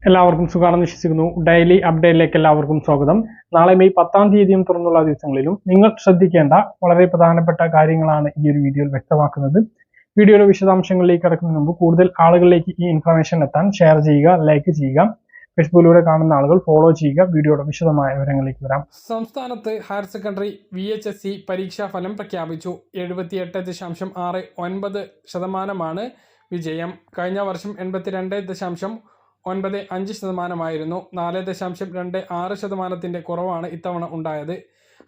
എല്ലാവർക്കും സുഖാണെന്ന് വിശ്വസിക്കുന്നു. ഡെയിലി അപ്ഡേറ്റിലേക്ക് എല്ലാവർക്കും സ്വാഗതം. നാളെ മെയ് 10-ാം തീയതിയും തുറന്നുള്ള ദിവസങ്ങളിലും നിങ്ങൾ ശ്രദ്ധിക്കേണ്ട വളരെ പ്രധാനപ്പെട്ട കാര്യങ്ങളാണ് ഈ ഒരു വീഡിയോയിൽ വ്യക്തമാക്കുന്നത്. വീഡിയോയുടെ വിശദാംശങ്ങളിലേക്ക് കടക്കുന്നതിന് മുമ്പ് കൂടുതൽ ആളുകളിലേക്ക് ഈ ഇൻഫർമേഷൻ എത്താൻ ഷെയർ ചെയ്യുക, ലൈക്ക് ചെയ്യുക, ഫേസ്ബുക്കിലൂടെ കാണുന്ന ആളുകൾ ഫോളോ ചെയ്യുക. വീഡിയോയുടെ വിശദമായ വിവരങ്ങളിലേക്ക് വരാം. സംസ്ഥാനത്ത് ഹയർ സെക്കൻഡറി VHSE പരീക്ഷാഫലം പ്രഖ്യാപിച്ചു. 78.69% വിജയം. കഴിഞ്ഞ വർഷം 82.95% 4.26% കുറവാണ് ഇത്തവണ ഉണ്ടായത്.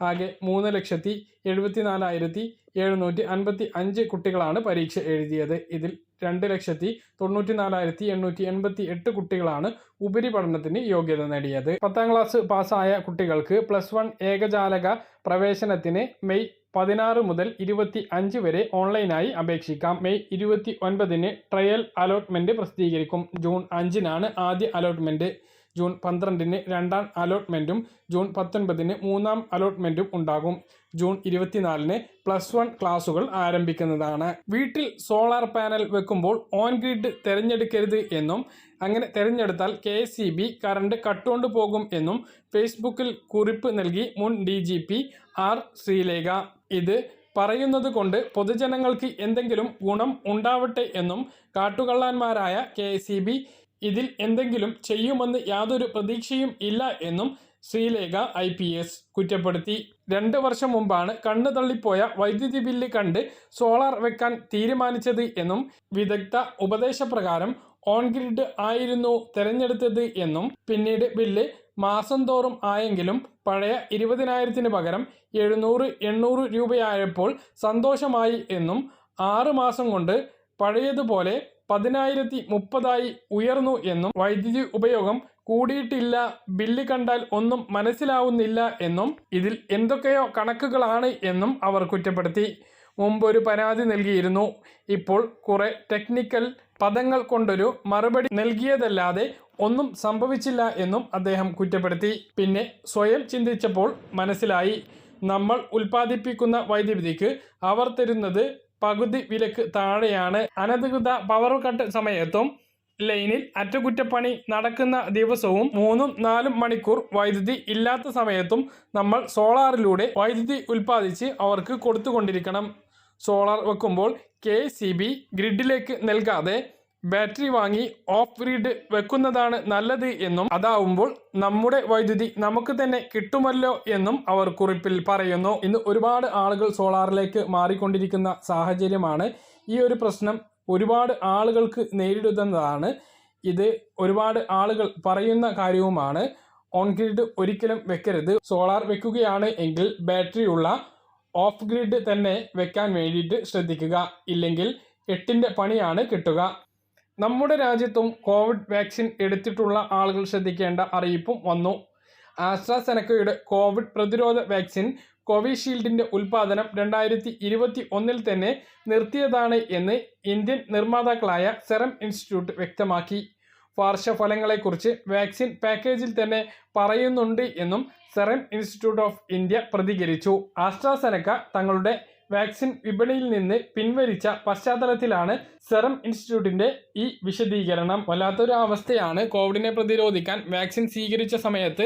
ആകെ 3,74,755 കുട്ടികളാണ് പരീക്ഷ എഴുതിയത്. ഇതിൽ 2,94,888 കുട്ടികളാണ് ഉപരിപഠനത്തിന് യോഗ്യത നേടിയത്. 10ാം ക്ലാസ് പാസ്സായ കുട്ടികൾക്ക് +1 ഏകജാലക പ്രവേശനത്തിന് മെയ് 16 മുതൽ 25 വരെ ഓൺലൈനായി അപേക്ഷിക്കാം. മെയ് 29-ന് ട്രയൽ അലോട്ട്മെന്റ് പ്രസിദ്ധീകരിക്കും. ജൂൺ 5-നാണ് ആദ്യ അലോട്ട്മെന്റ്. ജൂൺ 12-ന് രണ്ടാം അലോട്ട്മെന്റും ജൂൺ 19-ന് മൂന്നാം അലോട്ട്മെന്റും ഉണ്ടാകും. ജൂൺ 24-ന് +1 ക്ലാസുകൾ ആരംഭിക്കുന്നതാണ്. വീട്ടിൽ സോളാർ പാനൽ വെക്കുമ്പോൾ ഓൺ ഗ്രിഡ് തിരഞ്ഞെടുക്കരുത് എന്നും അങ്ങനെ തിരഞ്ഞെടുത്താൽ KSEB കറണ്ട് കട്ടുകൊണ്ടു പോകും എന്നും ഫേസ്ബുക്കിൽ കുറിപ്പ് നൽകി മുൻ DGP R ശ്രീലേഖ. ഇത് പറയുന്നത് കൊണ്ട് പൊതുജനങ്ങൾക്ക് എന്തെങ്കിലും ഗുണം ഉണ്ടാവട്ടെ എന്നും കാട്ടുകള്ളന്മാരായ KSEB ഇതിൽ എന്തെങ്കിലും ചെയ്യുമെന്ന് യാതൊരു പ്രതീക്ഷയും ഇല്ല എന്നും ശ്രീലേഖ IPS കുറ്റപ്പെടുത്തി. 2 വർഷം മുമ്പാണ് കണ്ണു തള്ളിപ്പോയ വൈദ്യുതി ബില്ല് കണ്ട് സോളാർ വെക്കാൻ തീരുമാനിച്ചത് എന്നും വിദഗ്ധ ഉപദേശപ്രകാരം ഓൺ ഗ്രിഡ് ആയിരുന്നു തിരഞ്ഞെടുത്തത് എന്നും പിന്നീട് ബില്ല് മാസം തോറും ആയെങ്കിലും പഴയ 20,000-ന് പകരം 700-800 രൂപയായപ്പോൾ സന്തോഷമായി എന്നും 6 മാസം കൊണ്ട് പഴയതുപോലെ 10,030 ഉയർന്നു എന്നും വൈദ്യുതി ഉപയോഗം കൂടിയിട്ടില്ല, ബില്ല് കണ്ടാൽ ഒന്നും മനസ്സിലാവുന്നില്ല എന്നും ഇതിൽ എന്തൊക്കെയോ കണക്കുകളാണ് എന്നും അവർ കുറ്റപ്പെടുത്തി. മുമ്പൊരു പരാതി നൽകിയിരുന്നു. ഇപ്പോൾ കുറെ ടെക്നിക്കൽ പദങ്ങൾ കൊണ്ടൊരു മറുപടി നൽകിയതല്ലാതെ ഒന്നും സംഭവിച്ചില്ല എന്നും അദ്ദേഹം കുറ്റപ്പെടുത്തി. പിന്നെ സ്വയം ചിന്തിച്ചപ്പോൾ മനസ്സിലായി, നമ്മൾ ഉൽപ്പാദിപ്പിക്കുന്ന വൈദ്യുതിക്ക് അവർ തരുന്നത് പകുതി വിലക്ക് താഴെയാണ്. അനധികൃത പവർ കട്ട് സമയത്തും ലൈനിൽ അറ്റകുറ്റപ്പണി നടക്കുന്ന ദിവസവും 3-4 മണിക്കൂർ വൈദ്യുതി ഇല്ലാത്ത സമയത്തും നമ്മൾ സോളാറിലൂടെ വൈദ്യുതി ഉൽപ്പാദിച്ച് അവർക്ക് കൊടുത്തുകൊണ്ടിരിക്കണം. സോളാർ വെക്കുമ്പോൾ KSEB ഗ്രിഡിലേക്ക് നൽകാതെ ബാറ്ററി വാങ്ങി ഓഫ് ഗ്രിഡ് വെക്കുന്നതാണ് നല്ലത് എന്നും അതാവുമ്പോൾ നമ്മുടെ വൈദ്യുതി നമുക്ക് തന്നെ കിട്ടുമല്ലോ എന്നും അവർ കുറിപ്പിൽ പറയുന്നു. ഇന്ന് ഒരുപാട് ആളുകൾ സോളാറിലേക്ക് മാറിക്കൊണ്ടിരിക്കുന്ന സാഹചര്യമാണ്. ഈ ഒരു പ്രശ്നം ഒരുപാട് ആളുകൾക്ക് നേരിടുന്നതാണ്. ഇത് ഒരുപാട് ആളുകൾ പറയുന്ന കാര്യവുമാണ്. ഓൺ ഗ്രിഡ് ഒരിക്കലും വെക്കരുത്. സോളാർ വെക്കുകയാണ് എങ്കിൽ ബാറ്ററിയുള്ള ഓഫ് ഗ്രിഡ് തന്നെ വെക്കാൻ വേണ്ടിയിട്ട് ശ്രദ്ധിക്കുക. ഇല്ലെങ്കിൽ 8ന്റെ പണിയാണ് കിട്ടുക. നമ്മുടെ രാജ്യത്തും കോവിഡ് വാക്സിൻ എടുത്തിട്ടുള്ള ആളുകൾ ശ്രദ്ധിക്കേണ്ട അറിയിപ്പും വന്നു. ആസ്ട്രാസെനക്കയുടെ കോവിഡ് പ്രതിരോധ വാക്സിൻ കോവിഷീൽഡിന്റെ ഉൽപ്പാദനം 2021-ൽ തന്നെ നിർത്തിയതാണ് എന്ന് ഇന്ത്യൻ നിർമ്മാതാക്കളായ സെറം ഇൻസ്റ്റിറ്റ്യൂട്ട് വ്യക്തമാക്കി. പാർശ്വഫലങ്ങളെക്കുറിച്ച് വാക്സിൻ പാക്കേജിൽ തന്നെ പറയുന്നുണ്ട് എന്നും സെറം ഇൻസ്റ്റിറ്റ്യൂട്ട് ഓഫ് ഇന്ത്യ പ്രതികരിച്ചു. ആസ്ട്രാസെനക്ക തങ്ങളുടെ വാക്സിൻ വിപണിയിൽ നിന്ന് പിൻവലിച്ച പശ്ചാത്തലത്തിലാണ് സെറം ഇൻസ്റ്റിറ്റ്യൂട്ടിന്റെ ഈ വിശദീകരണം. വല്ലാത്തൊരു അവസ്ഥയാണ്. കോവിഡിനെ പ്രതിരോധിക്കാൻ വാക്സിൻ സ്വീകരിച്ച സമയത്ത്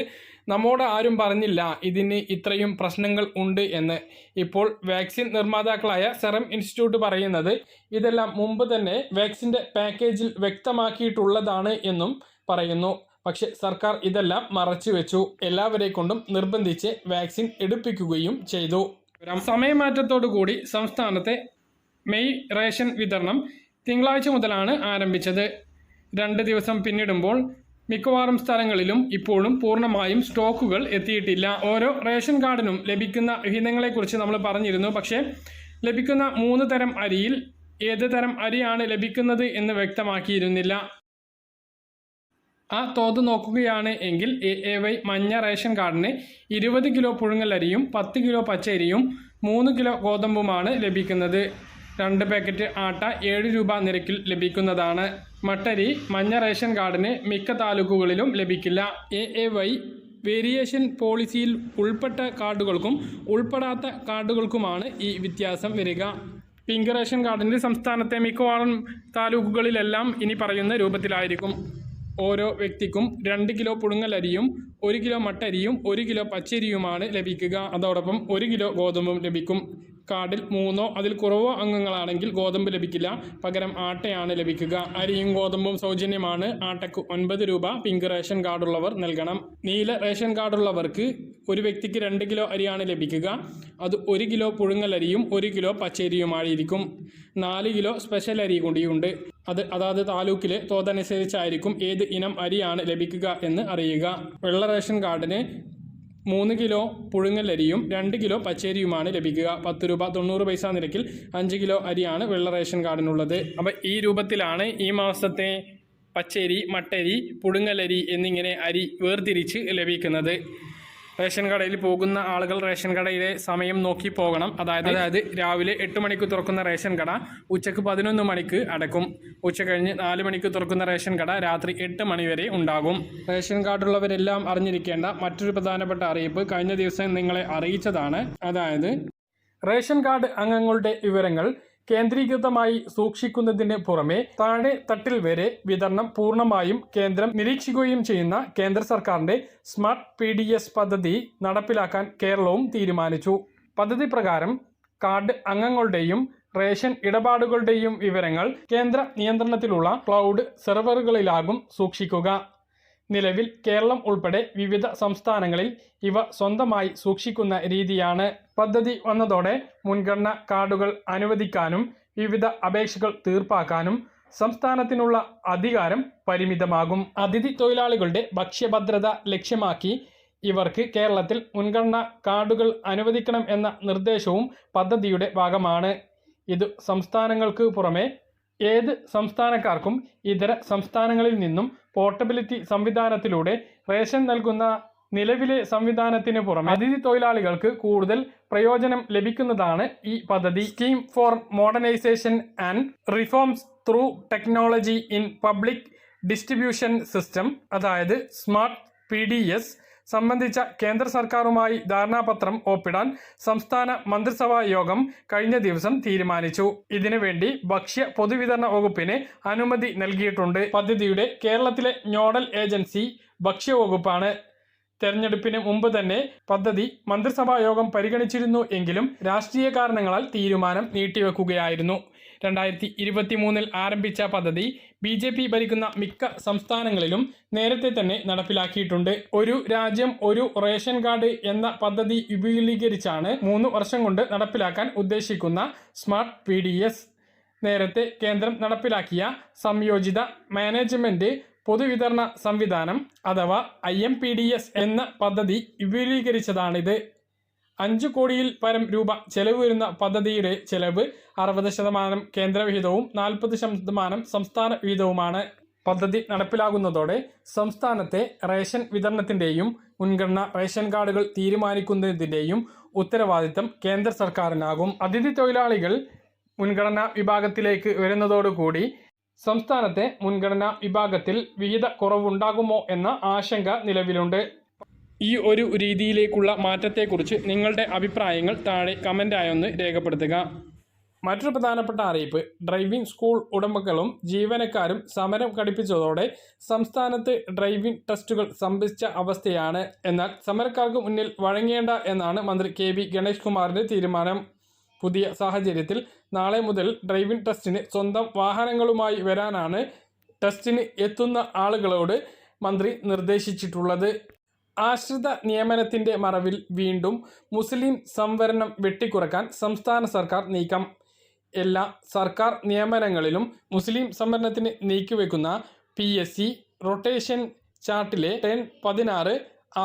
നമ്മോട് ആരും പറഞ്ഞില്ല ഇതിന് ഇത്രയും പ്രശ്നങ്ങൾ ഉണ്ട് എന്ന്. ഇപ്പോൾ വാക്സിൻ നിർമ്മാതാക്കളായ സെറം ഇൻസ്റ്റിറ്റ്യൂട്ട് പറയുന്നത് ഇതെല്ലാം മുമ്പ് തന്നെ വാക്സിൻ്റെ പാക്കേജിൽ വ്യക്തമാക്കിയിട്ടുള്ളതാണ് എന്നും പറയുന്നു. പക്ഷെ സർക്കാർ ഇതെല്ലാം മറച്ചുവെച്ചു. എല്ലാവരെ കൊണ്ടും നിർബന്ധിച്ച് വാക്സിൻ എടുപ്പിക്കുകയും ചെയ്തു. സമയമാറ്റത്തോടു കൂടി സംസ്ഥാനത്തെ മെയ് റേഷൻ വിതരണം തിങ്കളാഴ്ച മുതലാണ് ആരംഭിച്ചത്. 2 ദിവസം പിന്നിടുമ്പോൾ മിക്കവാറും സ്ഥലങ്ങളിലും ഇപ്പോഴും പൂർണ്ണമായും സ്റ്റോക്കുകൾ എത്തിയിട്ടില്ല. ഓരോ റേഷൻ കാർഡിനും ലഭിക്കുന്ന വിഹിതങ്ങളെക്കുറിച്ച് നമ്മൾ പറഞ്ഞിരുന്നു. പക്ഷേ ലഭിക്കുന്ന 3 തരം അരിയിൽ ഏത് തരം അരിയാണ് ലഭിക്കുന്നത് എന്ന് വ്യക്തമാക്കിയിരുന്നില്ല. ആ തോത് നോക്കുകയാണ് എങ്കിൽ AAY മഞ്ഞ റേഷൻ കാർഡിന് 20 കിലോ പുഴുങ്ങലരിയും 10 കിലോ പച്ചരിയും 3 കിലോ ഗോതമ്പുമാണ് ലഭിക്കുന്നത്. 2 പാക്കറ്റ് ആട്ട 7 രൂപ നിരക്കിൽ ലഭിക്കുന്നതാണ്. മട്ടരി മഞ്ഞ റേഷൻ കാർഡിന് മിക്ക താലൂക്കുകളിലും ലഭിക്കില്ല. AAY വേരിയേഷൻ പോളിസിയിൽ ഉൾപ്പെട്ട കാർഡുകൾക്കും ഉൾപ്പെടാത്ത കാർഡുകൾക്കുമാണ് ഈ വ്യത്യാസം വരിക. പിങ്ക് റേഷൻ കാർഡിൻ്റെ സംസ്ഥാനത്തെ മിക്കവാറും താലൂക്കുകളിലെല്ലാം ഇനി പറയുന്ന രൂപത്തിലായിരിക്കും. ഓരോ വ്യക്തിക്കും 2 കിലോ പുഴുങ്ങലരിയും 1 കിലോ മട്ടരിയും 1 കിലോ പച്ചരിയുമാണ് ലഭിക്കുക. അതോടൊപ്പം 1 കിലോ ഗോതമ്പും ലഭിക്കും. കാർഡിൽ 3 അതിൽ കുറവോ അംഗങ്ങളാണെങ്കിൽ ഗോതമ്പ് ലഭിക്കില്ല, പകരം ആട്ടയാണ് ലഭിക്കുക. അരിയും ഗോതമ്പും സൗജന്യമാണ്. ആട്ടയ്ക്ക് 9 രൂപ പിങ്ക് റേഷൻ കാർഡുള്ളവർ നൽകണം. നീല റേഷൻ കാർഡുള്ളവർക്ക് ഒരു വ്യക്തിക്ക് 2 കിലോ അരിയാണ് ലഭിക്കുക. അത് 1 കിലോ പുഴുങ്ങലരിയും 1 കിലോ പച്ചരിയുമായിരിക്കും. 4 കിലോ സ്പെഷ്യൽ അരി കൂടിയുണ്ട്. അതാത് താലൂക്കിലെ തോതനുസരിച്ചായിരിക്കും ഏത് ഇനം അരിയാണ് ലഭിക്കുക എന്ന് അറിയുക. വെള്ള റേഷൻ കാർഡിന് 3 കിലോ പുഴുങ്ങലരിയും 2 കിലോ പച്ചരിയുമാണ് ലഭിക്കുക. 10 രൂപ 90 പൈസ നിരക്കിൽ 5 കിലോ അരിയാണ് വെള്ള റേഷൻ കാർഡിനുള്ളത്. അപ്പോൾ ഈ രൂപത്തിലാണ് ഈ മാസത്തെ പച്ചരി, മട്ടരി, പുഴുങ്ങലരി എന്നിങ്ങനെ അരി വേർതിരിച്ച് ലഭിക്കുന്നത്. റേഷൻ കടയിൽ പോകുന്ന ആളുകൾ റേഷൻ കടയിലെ സമയം നോക്കി പോകണം. അതായത് രാവിലെ 8 മണിക്ക് തുറക്കുന്ന റേഷൻ കട ഉച്ചക്ക് 11 മണിക്ക് അടക്കും. ഉച്ച കഴിഞ്ഞ് 4 മണിക്ക് തുറക്കുന്ന റേഷൻ കട രാത്രി 8 മണി വരെ ഉണ്ടാകും. റേഷൻ കാർഡുള്ളവരെല്ലാം അറിഞ്ഞിരിക്കേണ്ട മറ്റൊരു പ്രധാനപ്പെട്ട അറിയിപ്പ് കഴിഞ്ഞ ദിവസം നിങ്ങളെ അറിയിച്ചതാണ്. അതായത് റേഷൻ കാർഡ് അംഗങ്ങളുടെ വിവരങ്ങൾ കേന്ദ്രീകൃതമായി സൂക്ഷിക്കുന്നതിന് പുറമെ താഴെ തട്ടിൽ വരെ വിതരണം പൂർണ്ണമായും കേന്ദ്രം നിരീക്ഷിക്കുകയും ചെയ്യുന്ന കേന്ദ്ര സർക്കാരിന്റെ സ്മാർട്ട് PDS പദ്ധതി നടപ്പിലാക്കാൻ കേരളവും തീരുമാനിച്ചു. പദ്ധതി പ്രകാരം കാർഡ് അംഗങ്ങളുടെയും റേഷൻ ഇടപാടുകളുടെയും വിവരങ്ങൾ കേന്ദ്ര നിയന്ത്രണത്തിലുള്ള ക്ലൗഡ് സെർവറുകളിലാകും സൂക്ഷിക്കുക. നിലവിൽ കേരളം ഉൾപ്പെടെ വിവിധ സംസ്ഥാനങ്ങളിൽ ഇവ സ്വന്തമായി സൂക്ഷിക്കുന്ന രീതിയാണ്. പദ്ധതി വന്നതോടെ മുൻഗണനാ കാർഡുകൾ അനുവദിക്കാനും വിവിധ അപേക്ഷകൾ തീർപ്പാക്കാനും സംസ്ഥാനത്തിനുള്ള അധികാരം പരിമിതമാകും. അതിഥി തൊഴിലാളികളുടെ ഭക്ഷ്യഭദ്രത ലക്ഷ്യമാക്കി ഇവർക്ക് കേരളത്തിൽ മുൻഗണനാ കാർഡുകൾ അനുവദിക്കണം എന്ന നിർദ്ദേശവും പദ്ധതിയുടെ ഭാഗമാണ്. ഇത് സംസ്ഥാനങ്ങൾക്ക് പുറമെ ഏത് സംസ്ഥാനക്കാർക്കും ഇതര സംസ്ഥാനങ്ങളിൽ നിന്നും പോർട്ടബിലിറ്റി സംവിധാനത്തിലൂടെ റേഷൻ നൽകുന്ന നിലവിലെ സംവിധാനത്തിന് പുറമെ അതിഥി തൊഴിലാളികൾക്ക് കൂടുതൽ പ്രയോജനം ലഭിക്കുന്നതാണ് ഈ പദ്ധതി. Scheme for modernisation and reforms through technology in public distribution system, അതായത് സ്മാർട്ട് PDS സംബന്ധിച്ച കേന്ദ്ര സർക്കാരുമായി ധാരണാപത്രം ഒപ്പിടാൻ സംസ്ഥാന മന്ത്രിസഭാ യോഗം കഴിഞ്ഞ ദിവസം തീരുമാനിച്ചു. ഇതിനുവേണ്ടി ഭക്ഷ്യ പൊതുവിതരണ വകുപ്പിന് അനുമതി നൽകിയിട്ടുണ്ട്. പദ്ധതിയുടെ കേരളത്തിലെ നോഡൽ ഏജൻസി ഭക്ഷ്യവകുപ്പാണ്. തെരഞ്ഞെടുപ്പിന് മുമ്പ് തന്നെ പദ്ധതി മന്ത്രിസഭാ യോഗം പരിഗണിച്ചിരുന്നു എങ്കിലും രാഷ്ട്രീയ കാരണങ്ങളാൽ തീരുമാനം നീട്ടിവെക്കുകയായിരുന്നു. 2023 ആരംഭിച്ച പദ്ധതി BJP ഭരിക്കുന്ന മിക്ക സംസ്ഥാനങ്ങളിലും നേരത്തെ തന്നെ നടപ്പിലാക്കിയിട്ടുണ്ട്. ഒരു രാജ്യം ഒരു റേഷൻ കാർഡ് എന്ന പദ്ധതി വിപുലീകരിച്ചാണ് 3 വർഷം കൊണ്ട് നടപ്പിലാക്കാൻ ഉദ്ദേശിക്കുന്ന സ്മാർട്ട് PDS. നേരത്തെ കേന്ദ്രം നടപ്പിലാക്കിയ സംയോജിത മാനേജ്മെന്റ് പൊതുവിതരണ സംവിധാനം അഥവാ IMPDS എന്ന പദ്ധതി വിപുലീകരിച്ചതാണിത്. 5 കോടിയിൽ പരം രൂപ ചെലവ് വരുന്ന പദ്ധതിയുടെ ചെലവ് 60% കേന്ദ്രവിഹിതവും 40% സംസ്ഥാന വിഹിതവുമാണ്. പദ്ധതി നടപ്പിലാകുന്നതോടെ സംസ്ഥാനത്തെ റേഷൻ വിതരണത്തിൻ്റെയും മുൻഗണന റേഷൻ കാർഡുകൾ തീരുമാനിക്കുന്നതിൻ്റെയും ഉത്തരവാദിത്തം കേന്ദ്ര സർക്കാരിനാകും. അതിഥി തൊഴിലാളികൾ മുൻഗണനാ വിഭാഗത്തിലേക്ക് വരുന്നതോടുകൂടി സംസ്ഥാനത്തെ മുൻഗണനാ വിഭാഗത്തിൽ വിഹിത കുറവുണ്ടാകുമോ എന്ന ആശങ്ക നിലവിലുണ്ട്. ഈ ഒരു രീതിയിലേക്കുള്ള മാറ്റത്തെക്കുറിച്ച് നിങ്ങളുടെ അഭിപ്രായങ്ങൾ താഴെ കമൻ്റായൊന്ന് രേഖപ്പെടുത്തുക. മറ്റൊരു പ്രധാനപ്പെട്ട അറിയിപ്പ്, ഡ്രൈവിംഗ് സ്കൂൾ ഉടമകളും ജീവനക്കാരും സമരം ഘടിപ്പിച്ചതോടെ സംസ്ഥാനത്ത് ഡ്രൈവിംഗ് ടെസ്റ്റുകൾ സ്തംഭിച്ച അവസ്ഥയാണ്. എന്നാൽ സമരക്കാർക്ക് മുന്നിൽ വഴങ്ങേണ്ട എന്നാണ് മന്ത്രി KB ഗണേഷ് കുമാറിൻ്റെ തീരുമാനം. പുതിയ സാഹചര്യത്തിൽ നാളെ മുതൽ ഡ്രൈവിംഗ് ടെസ്റ്റിന് സ്വന്തം വാഹനങ്ങളുമായി വരാനാണ് ടെസ്റ്റിന് എത്തുന്ന ആളുകളോട് മന്ത്രി നിർദ്ദേശിച്ചിട്ടുള്ളത്. ആശ്രിത നിയമനത്തിൻ്റെ മറവിൽ വീണ്ടും മുസ്ലിം സംവരണം വെട്ടിക്കുറക്കാൻ സംസ്ഥാന സർക്കാർ നീക്കം. എല്ലാ സർക്കാർ നിയമനങ്ങളിലും മുസ്ലിം സംവരണത്തിന് നീക്കിവെക്കുന്ന PSC റൊട്ടേഷൻ ചാർട്ടിലെ 10-16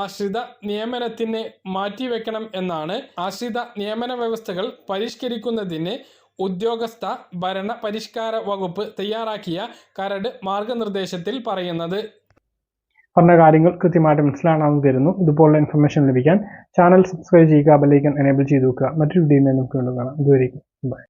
ആശ്രിത നിയമനത്തിന് മാറ്റിവെക്കണം എന്നാണ് ആശ്രിത നിയമന വ്യവസ്ഥകൾ പരിഷ്കരിക്കുന്നതിന് ഉദ്യോഗസ്ഥ ഭരണ പരിഷ്കാര വകുപ്പ് തയ്യാറാക്കിയ കരട് മാർഗനിർദ്ദേശത്തിൽ പറയുന്നത്. പറഞ്ഞ കാര്യങ്ങൾ കൃത്യമായിട്ട് മനസ്സിലാണെന്ന് തരുന്നു. ഇതുപോലുള്ള ഇൻഫർമേഷൻ ലഭിക്കാൻ ചാനൽ സബ്സ്ക്രൈബ് ചെയ്യുക, ബെൽ ഐക്കൺ എനേബിൾ ചെയ്ത് വെക്കുക. മറ്റൊരു വീഡിയോയിൽ നമുക്ക് കാണാം. ഇതുവരെയും ബൈ.